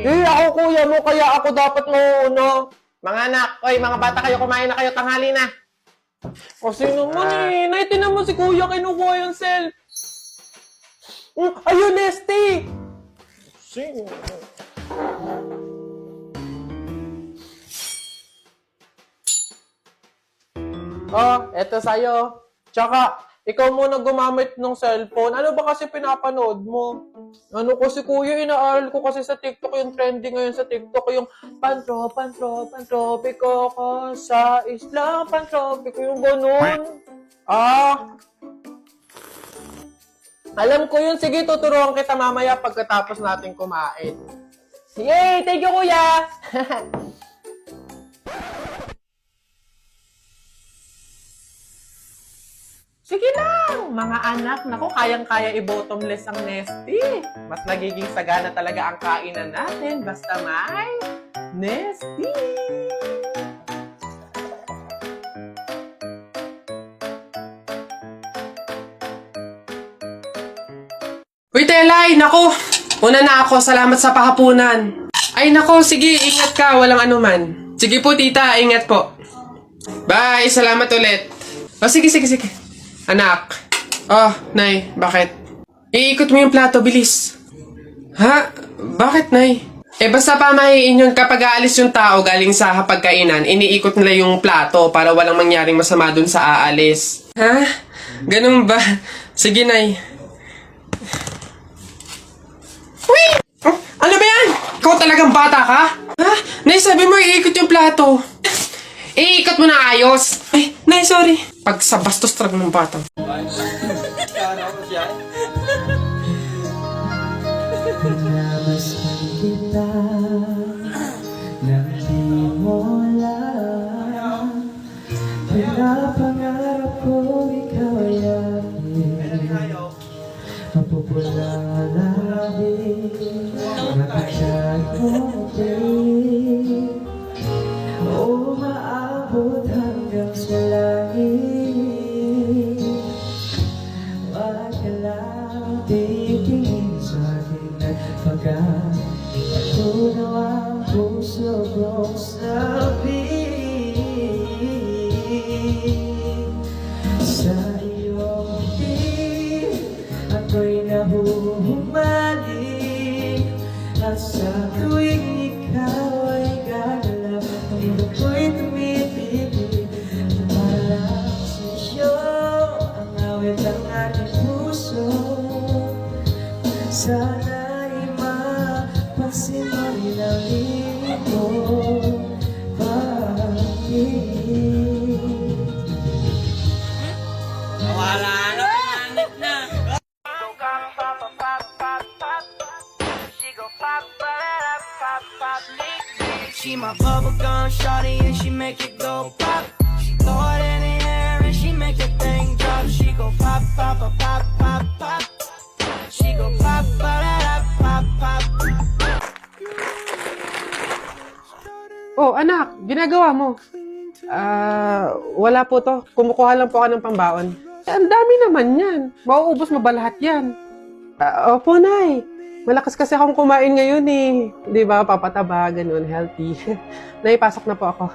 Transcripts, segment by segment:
Ako kuya mo, kaya ako dapat mauuna. Mga anak, oy, mga bata kayo, kumain na kayo, tanghali na. Kasi naman Nay, tinan mo si kuya, kinukuha yung self. Ayun, Nesty! Sino? Eto sa'yo. Tsaka, ikaw muna gumamit ng cellphone. Ano ba kasi pinapanood mo? Ano kasi kuya, inaaral ko kasi sa TikTok yung trending ngayon sa TikTok, yung pantropiko ko sa isla, pantropiko yung ganun. Alam ko yun. Sige, tuturuan kita mamaya pagkatapos natin kumain. Yay! Thank you, kuya! Sige lang, mga anak. Naku, kayang-kaya i-bottomless ang Nesty. Mas nagiging sagana talaga ang kainan natin basta may Nesty. Uy, Telay! Naku! Una na ako. Salamat sa pakapunan. Ay, naku. Sige, ingat ka. Walang anuman. Sige po, tita. Ingat po. Bye! Salamat ulit. Sige. Anak. Nay. Bakit? Iikot mo yung plato. Bilis. Ha? Bakit, Nay? Basta pamahiin yun kapag aalis yung tao galing sa hapagkainan, iniikot nila yung plato para walang mangyaring masama dun sa aalis. Ha? Ganun ba? Sige, Nay. Uy! Ano ba yan? Ikaw talagang bata ka? Ha? Nay, sabi mo iikot yung plato. Iikot mo na ayos. Ay, Nay, sorry. Pag sa bastos talaga ng bata. Namasin kita nang di mo lang pinapangarap ko ikaw ay akin mapupulang labi mapagkat mo din o maabot hanggang sa langit wag ka lang titingin sa akin at pagkatunaw ang puso kong sabihin sa iyong ngiti ako'y nahuhumaling at sa tuwing ikaw ay gagalap dito ko'y tumitibig tumalang sa iyo ang awit ng aking puso sana'y mapasin mo rin ang iyong pag-ibig. Wala na, pinanit na. She my bubblegum shawty and she make it go pop. She throw it in the air and she make the thing drop. She go pop, pop, pop, pop, pop, pop. She go pop, pop, pop, pop. Oh, anak, ginagawa mo? Wala po to. Kumukuha lang po ako ng pambaon. Ang dami naman yan. Mauubos mo ba lahat yan? Opo, Nay. Malakas kasi akong kumain ngayon eh. Di ba? Papataba, ganun, healthy. Nay, pasok na po ako.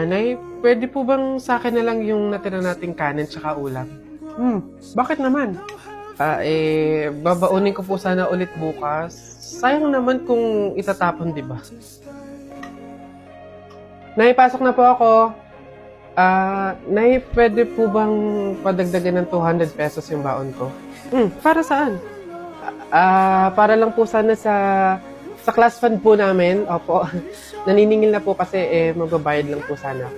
Nay, pwede po bang sa akin na lang yung natira nating kanin tsaka ulam? Bakit naman? Babaunin ko po sana ulit bukas. Sayang naman kung itatapon, di ba? Nay, pasok na po ako. Nay, pwede po bang padagdagan ng 200 pesos yung baon ko? Para saan? Para lang po sana sa class fund po namin. Opo. Naniningil na po kasi magbabayad lang po sana.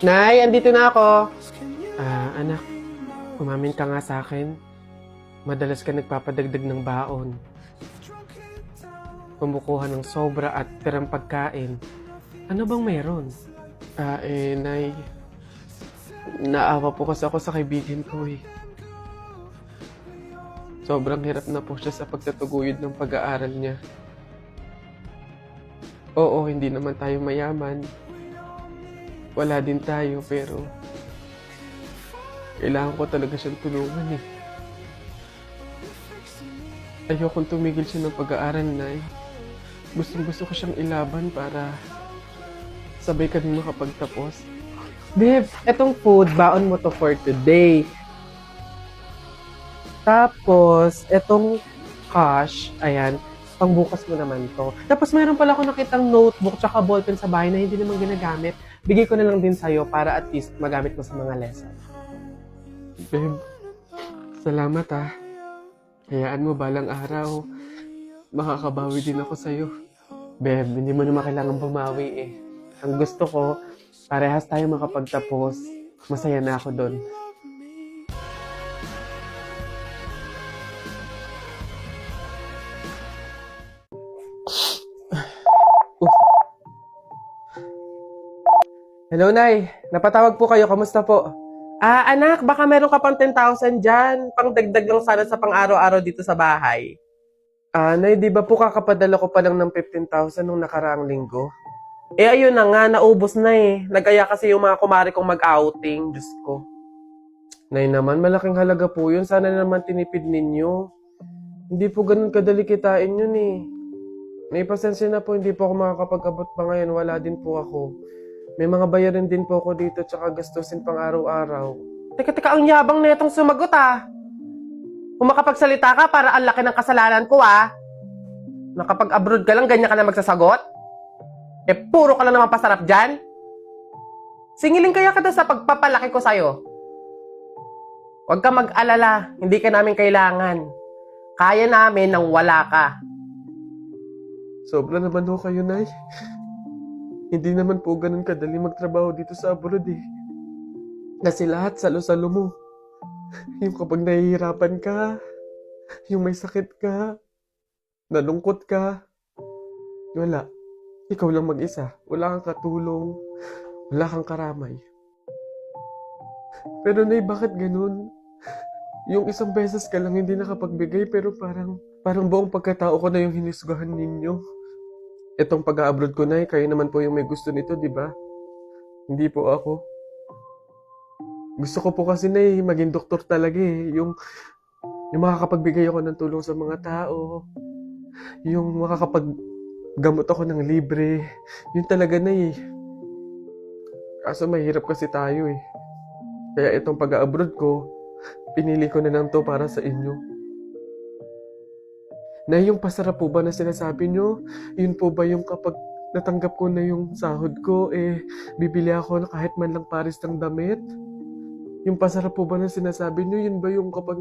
Nay, andito na ako. Anak, umamin ka nga sa akin. Madalas ka nagpapadagdag ng baon. Kumukuha ng sobra at tirang pagkain. Ano bang meron? Nay, naawa po kasi ako sa kaibigan ko eh. Sobrang hirap na po siya sa pagtatuguyod ng pag-aaral niya. Oo, hindi naman tayo mayaman. wala din tayo, pero kailangan ko talaga siyang tulungan eh. Ayokong tumigil siya ng pag-aaral, Nay. Gustong-gusto ko siyang ilaban para sabay kami makapagtapos. Babe, etong food, baon mo to for today. Tapos, etong cash, ayan, pangbukas mo naman to. Tapos, mayroon pala ako nakitang notebook tsaka ballpen sa bahay na hindi naman ginagamit. Bigay ko na lang din sa'yo para at least magamit mo sa mga lesson. Babe, salamat ah. Hayaan mo balang araw, makakabawi din ako sa'yo. Babe, hindi mo naman kailangan bumawi eh. Ang gusto ko, parehas tayo makapagtapos. Masaya na ako doon. Hello, Nay. Napatawag po kayo. Kamusta po? Anak, baka meron ka pang 10,000 dyan. Pang dagdag lang sana sa pang-araw-araw dito sa bahay. Nay, di ba po kakapadala ko pa lang ng 15,000 nung nakaraang linggo? Ayun na nga, naubos na eh. Nagaya kasi yung mga kumari kong mag-outing. Diyos ko. Nay naman, malaking halaga po yun. Sana naman tinipid ninyo. Hindi po ganun kadali kitain yun eh. May pasensya na po, hindi po ako makakapag-abot pa ngayon. Wala din po ako. May mga bayarin din po ako dito tsaka gastusin pang araw-araw. Teka, ang yabang na itong sumagot ah. Kung makapagsalita ka, para ang laki ng kasalanan ko ah. Nakapag-abroad ka lang, ganyan ka na magsasagot? Puro ka lang naman pasarap dyan. Singilin kaya kita sa pagpapalaki ko sa'yo. Huwag ka mag-alala, hindi ka namin kailangan. Kaya namin nang wala ka. Sobra naman ho kayo, Nay. Hindi naman po ganun kadali magtrabaho dito sa abroad eh. Kasi lahat salo-salo mo. Yung kapag nahihirapan ka, yung may sakit ka, nalungkot ka, wala. Ikaw lang mag-isa. Wala kang katulong, wala kang karamay. Pero Nay, bakit ganun? Yung isang beses ka lang hindi nakapagbigay pero parang buong pagkatao ko na yung hinisgahan ninyo. Itong pag-a-abroad ko, Nay, kayo naman po yung may gusto nito, di ba? Hindi po ako. Gusto ko po kasi, Nay, maging doktor talaga eh. Yung makakapagbigay ako ng tulong sa mga tao. Yung makakapaggamot ako ng libre. Yun talaga, Nay. Kaso mahirap kasi tayo eh. Kaya itong pag-a-abroad ko, pinili ko na lang to para sa inyo. Na yung pasarap po ba na sinasabi nyo, yun po ba yung kapag natanggap ko na yung sahod ko, bibili ako na kahit man lang pares ng damit? Yung pasarap po ba na sinasabi nyo, yun ba yung kapag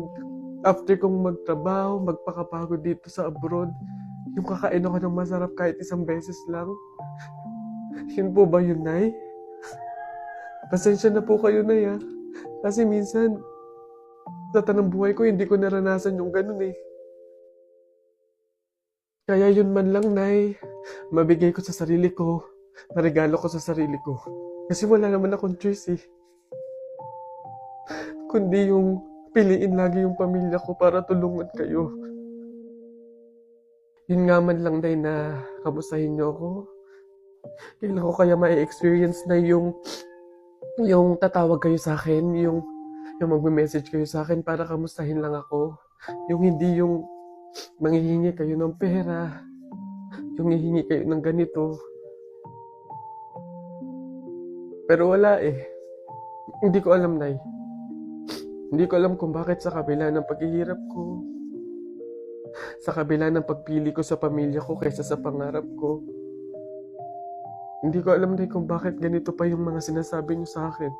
after kong magtrabaho, magpakapagod dito sa abroad, yung kakain ako ng masarap kahit isang beses lang? Yun po ba yun, Nay? Pasensya na po kayo, Nay, ah. Kasi minsan, sa tanang buhay ko, hindi ko naranasan yung ganun eh. Kaya yun man lang, Nay, mabigay ko sa sarili ko, maregalo ko sa sarili ko. Kasi wala naman akong choice eh. Kundi yung piliin lagi yung pamilya ko para tulungan kayo. Yun nga man lang, Nay, na kamustahin niyo ako. Kailan ko kaya ma-experience na yung tatawag kayo sa akin, yung magme-message kayo sa akin para kamustahin lang ako. Yung hindi yung manghihingi kayo ng pera, yung hihingi kayo ng ganito. Pero wala eh. Hindi ko alam, Nay. Hindi ko alam kung bakit sa kabila ng paghihirap ko, sa kabila ng pagpili ko sa pamilya ko kaysa sa pangarap ko, hindi ko alam, Nay, kung bakit ganito pa yung mga sinasabi niyo sa akin.